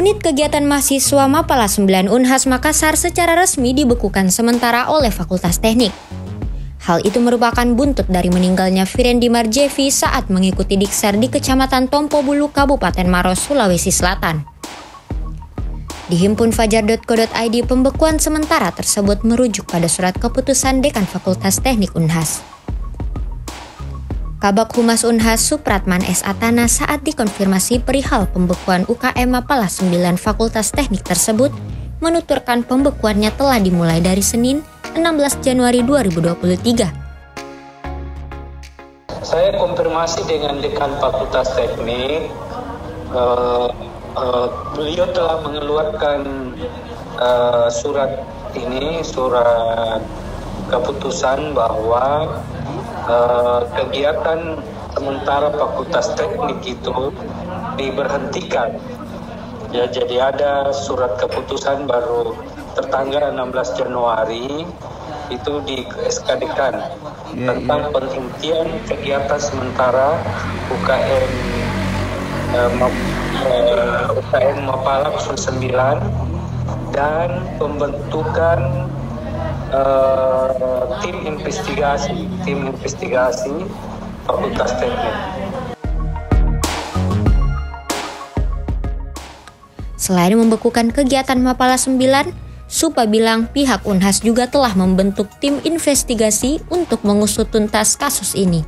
Unit kegiatan mahasiswa Mapala 9 Unhas Makassar secara resmi dibekukan sementara oleh Fakultas Teknik. Hal itu merupakan buntut dari meninggalnya Firendi Marjevi saat mengikuti diksar di Kecamatan Tompobulu, Kabupaten Maros, Sulawesi Selatan. Di himpun fajar.co.id, pembekuan sementara tersebut merujuk pada surat keputusan Dekan Fakultas Teknik Unhas. Kabak Humas Unhas Supratman S. Atana saat dikonfirmasi perihal pembekuan UKM Mapala 9 Fakultas Teknik tersebut menuturkan pembekuannya telah dimulai dari Senin 16 Januari 2023. Saya konfirmasi dengan Dekan Fakultas Teknik, beliau telah mengeluarkan surat keputusan bahwa kegiatan sementara Fakultas Teknik itu diberhentikan. Ya, jadi ada surat keputusan baru tertanggal 16 Januari itu di SKD-kan tentang penghentian kegiatan sementara UKM Mapala 9 dan pembentukan tim investigasi Fakultas Teknik. Selain membekukan kegiatan Mapala 9, Supa bilang pihak Unhas juga telah membentuk tim investigasi untuk mengusut tuntas kasus ini.